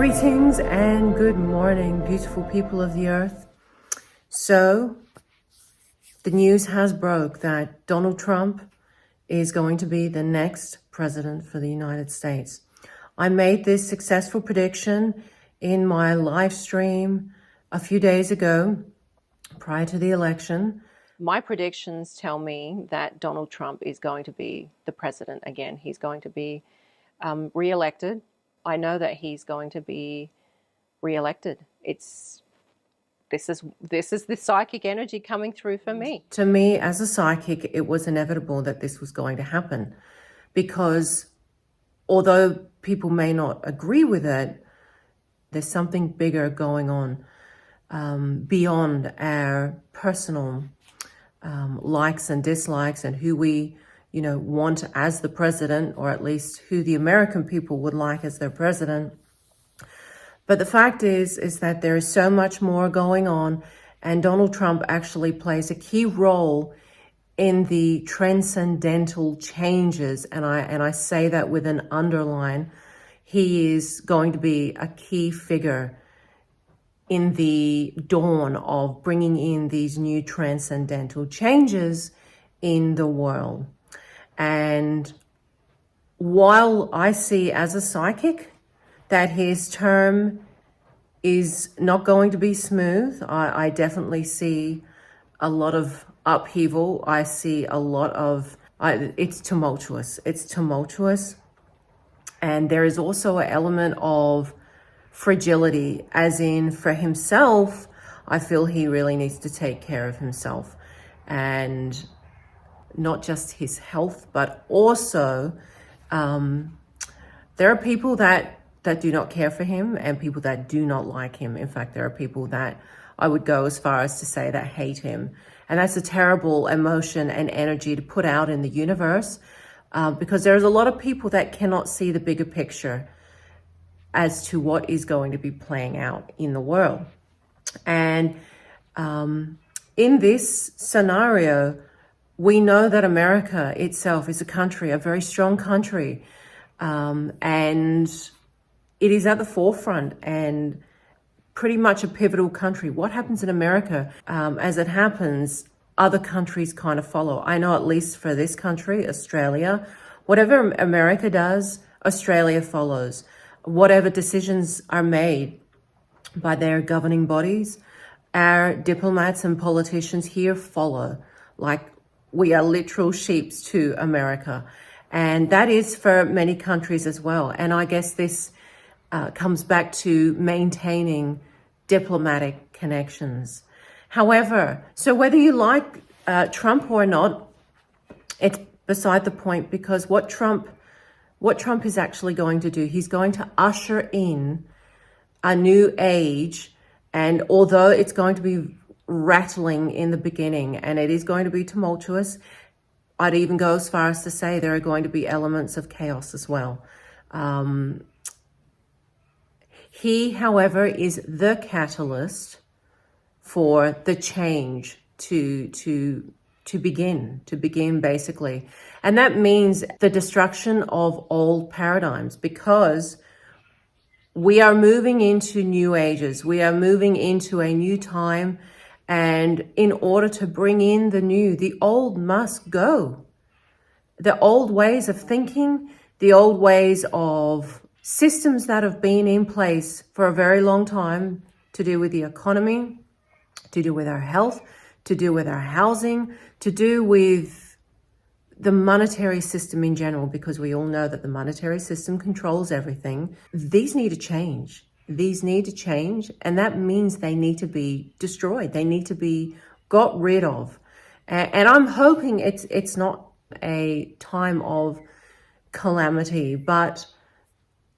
Greetings and good morning, beautiful people of the earth. So, the news has broke that Donald Trump is going to be the next president for the United States. I made this successful prediction in my live stream a few days ago prior to the election. My predictions tell me that Donald Trump is going to be the president again. He's going to be re-elected. I know that he's going to be re-elected. This is the psychic energy coming through for me. To me, as a psychic, it was inevitable that this was going to happen, because although people may not agree with it, there's something bigger going on beyond our personal likes and dislikes and who we want as the president, or at least who the American people would like as their president. But the fact is that there is so much more going on, and Donald Trump actually plays a key role in the transcendental changes, and I say that with an underline. He is going to be a key figure in the dawn of bringing in these new transcendental changes in the world. And while I see as a psychic that his term is not going to be smooth, I definitely see a lot of upheaval. I see a lot of, it's tumultuous. It's tumultuous. And there is also an element of fragility, as in for himself, I feel he really needs to take care of himself. And not just his health, but also there are people that do not care for him and people that do not like him. In fact, there are people that I would go as far as to say that hate him. And that's a terrible emotion and energy to put out in the universe, because there's a lot of people that cannot see the bigger picture as to what is going to be playing out in the world. And in this scenario, we know that America itself is a country, a very strong country, and it is at the forefront and pretty much a pivotal country. What happens in America, as it happens, other countries kind of follow. I know at least for this country, Australia, whatever America does, Australia follows. Whatever decisions are made by their governing bodies, our diplomats and politicians here follow. Like, we are literal sheeps to America. And that is for many countries as well. And I guess this comes back to maintaining diplomatic connections. However, so whether you like Trump or not, it's beside the point, because what Trump is actually going to do, he's going to usher in a new age. And although it's going to be rattling in the beginning and it is going to be tumultuous, I'd even go as far as to say there are going to be elements of chaos as well. He, however, is the catalyst for the change to begin basically. And that means the destruction of old paradigms, because we are moving into new ages. We are moving into a new time. And in order to bring in the new, the old must go. The old ways of thinking, the old ways of systems that have been in place for a very long time, to do with the economy, to do with our health, to do with our housing, to do with the monetary system in general, because we all know that the monetary system controls everything. These need to change. These need to change, and that means they need to be destroyed. They need to be got rid of. And I'm hoping it's not a time of calamity, but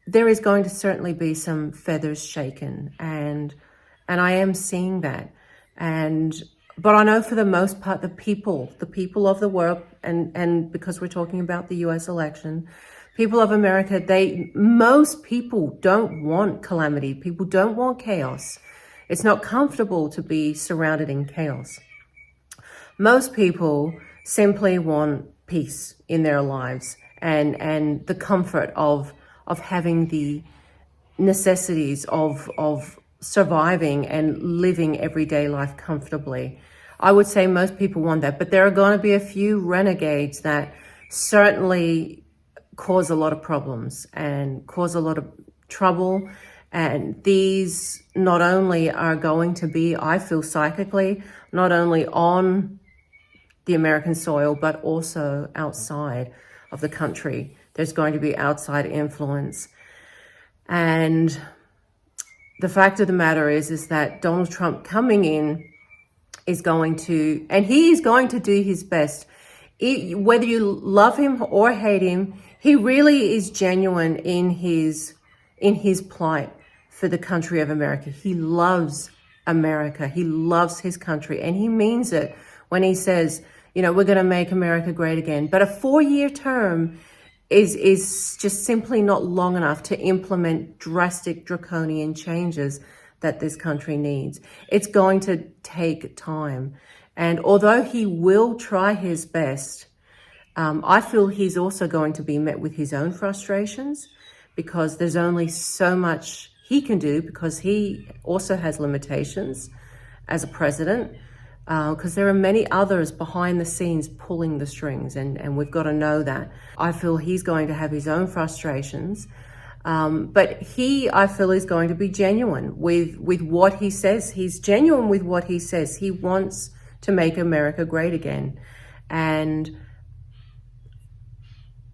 there is going to certainly be some feathers shaken, and I am seeing that. But I know for the most part, the people of the world, and because we're talking about the US election, people of America, most people don't want calamity. People don't want chaos. It's not comfortable to be surrounded in chaos. Most people simply want peace in their lives and the comfort of having the necessities of surviving and living everyday life comfortably. I would say most people want that, but there are going to be a few renegades that certainly cause a lot of problems and cause a lot of trouble. And these not only are going to be, I feel psychically, not only on the American soil, but also outside of the country. There's going to be outside influence. And the fact of the matter is that Donald Trump coming in is going to, and he is going to do his best. Whether you love him or hate him, he really is genuine in his plight for the country of America. He loves America. He loves his country, and he means it when he says, you know, we're going to make America great again. But a 4-year term is just simply not long enough to implement drastic draconian changes that this country needs. It's going to take time. And although he will try his best, I feel he's also going to be met with his own frustrations, because there's only so much he can do, because he also has limitations as a president, because there are many others behind the scenes pulling the strings, and we've got to know that. I feel he's going to have his own frustrations, but I feel is going to be genuine with what he says. He's genuine with what he says. He wants to make America great again. And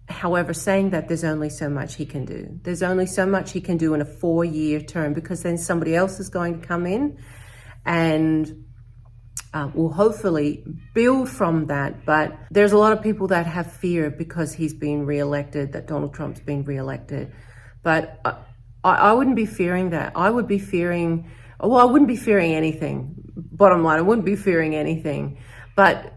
however, saying that, there's only so much he can do. There's only so much he can do in a 4-year term, because then somebody else is going to come in and will hopefully build from that. But there's a lot of people that have fear because he's been reelected, that Donald Trump's been reelected. But I wouldn't be fearing that. I would be fearing, well, I wouldn't be fearing anything. Bottom line, I wouldn't be fearing anything. But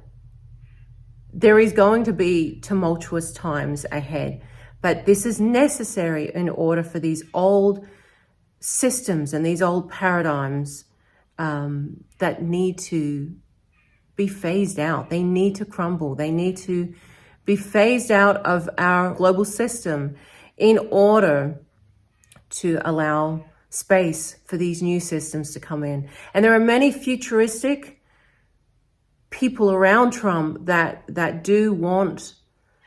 there is going to be tumultuous times ahead. But this is necessary in order for these old systems and these old paradigms that need to be phased out. They need to crumble. They need to be phased out of our global system in order to allow space for these new systems to come in. And there are many futuristic people around Trump that do want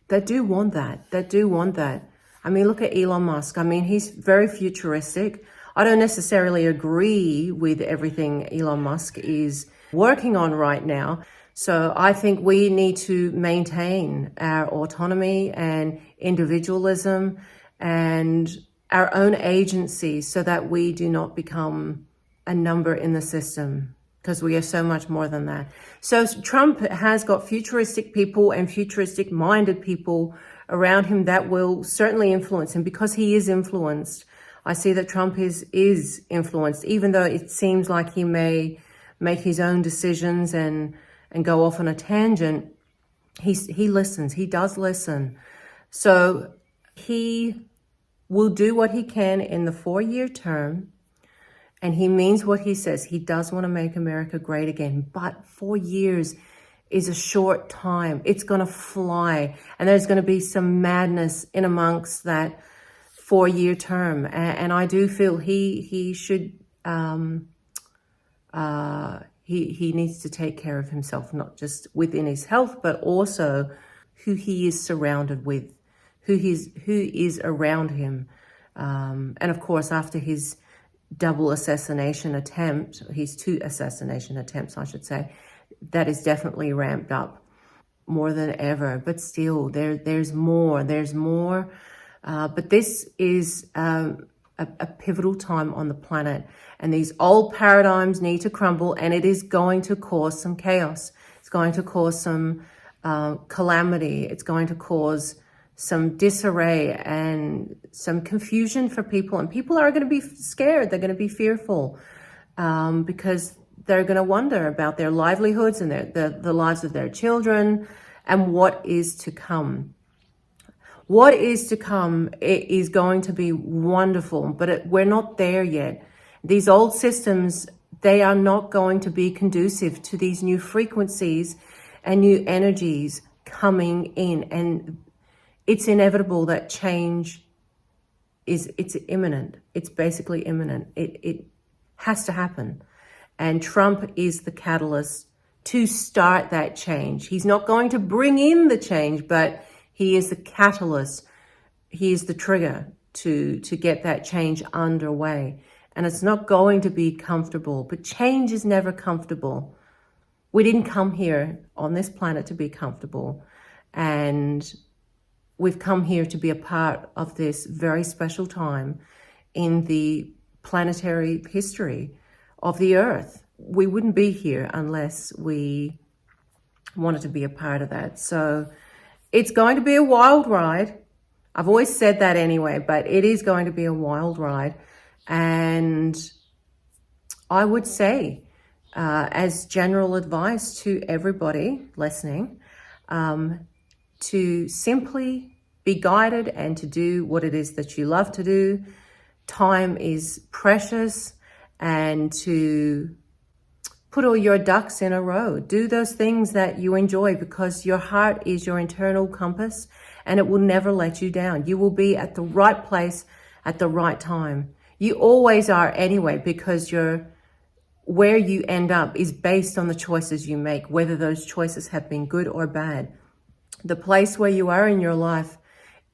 that. I mean, look at Elon Musk. I mean, he's very futuristic. I don't necessarily agree with everything Elon Musk is working on right now. So I think we need to maintain our autonomy and individualism and our own agency, so that we do not become a number in the system, because we are so much more than that. So Trump has got futuristic people and futuristic minded people around him that will certainly influence him, because he is influenced. I see that Trump is influenced, even though it seems like he may make his own decisions and go off on a tangent. He listens. He does listen. So he will do what he can in the 4-year term, and he means what he says. He does want to make America great again, but 4 years is a short time. It's going to fly, and there's going to be some madness in amongst that 4-year term. And I do feel he should, he needs to take care of himself, not just within his health, but also who he is surrounded with, who is around him. And of course, after his double assassination attempt, his 2 assassination attempts, I should say, that is definitely ramped up more than ever. But still, there's more. But this is a pivotal time on the planet, and these old paradigms need to crumble, and it is going to cause some chaos. It's going to cause some calamity. It's going to cause some disarray and some confusion for people, and people are going to be scared. They're going to be fearful because they're going to wonder about their livelihoods and the lives of their children and what is to come. What is to come is going to be wonderful, but we're not there yet. These old systems, they are not going to be conducive to these new frequencies and new energies coming in, and it's inevitable that change it's imminent. It's basically imminent. It has to happen. And Trump is the catalyst to start that change. He's not going to bring in the change, but he is the catalyst. He is the trigger to get that change underway. And it's not going to be comfortable, but change is never comfortable. We didn't come here on this planet to be comfortable. And we've come here to be a part of this very special time in the planetary history of the Earth. We wouldn't be here unless we wanted to be a part of that. So it's going to be a wild ride. I've always said that anyway, but it is going to be a wild ride. And I would say, as general advice to everybody listening, to simply be guided and to do what it is that you love to do. Time is precious, and to put all your ducks in a row. Do those things that you enjoy, because your heart is your internal compass and it will never let you down. You will be at the right place at the right time. You always are anyway, because where you end up is based on the choices you make, whether those choices have been good or bad. The place where you are in your life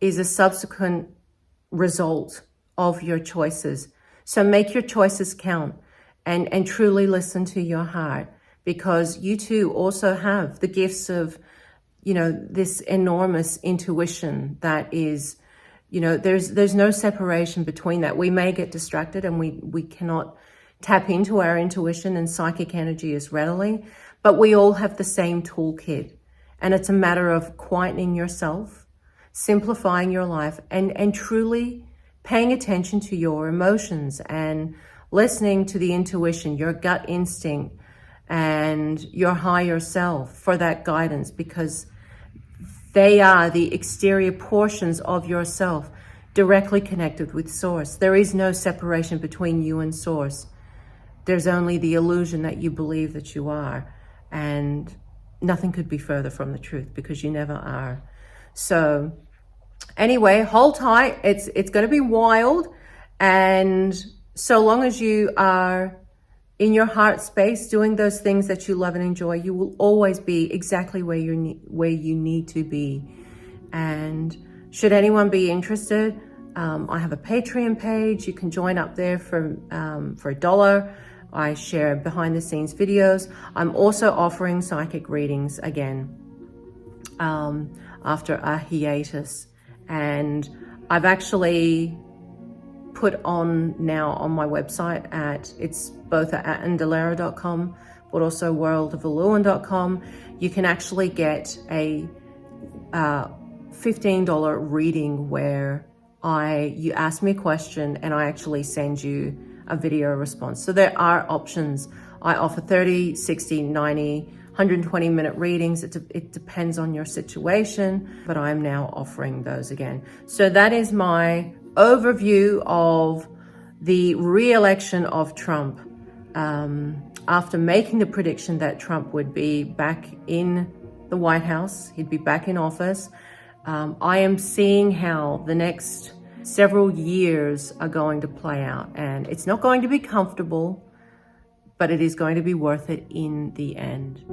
is a subsequent result of your choices. So make your choices count and truly listen to your heart, because you too also have the gifts of, this enormous intuition that is, there's no separation between that. We may get distracted and we cannot tap into our intuition and psychic energy as readily, but we all have the same toolkit. And it's a matter of quietening yourself, simplifying your life, and truly paying attention to your emotions and listening to the intuition, your gut instinct, and your higher self for that guidance, because they are the exterior portions of yourself directly connected with Source. There is no separation between you and Source. There's only the illusion that you believe that you are. And nothing could be further from the truth, because you never are. So anyway, hold tight. It's going to be wild. And so long as you are in your heart space doing those things that you love and enjoy, you will always be exactly where you need to be. And should anyone be interested, I have a Patreon page. You can join up there for $1. I share behind the scenes videos. I'm also offering psychic readings again after a hiatus. And I've actually put on now on my website it's both at Andulairah.com, but also worldofillusion.com. You can actually get a $15 reading where you ask me a question and I actually send you a video response. So there are options. I offer 30, 60, 90, 120-minute readings. It depends on your situation, but I'm now offering those again. So that is my overview of the re-election of Trump. After making the prediction that Trump would be back in the White House, he'd be back in office, I am seeing how the next several years are going to play out, and it's not going to be comfortable, but it is going to be worth it in the end.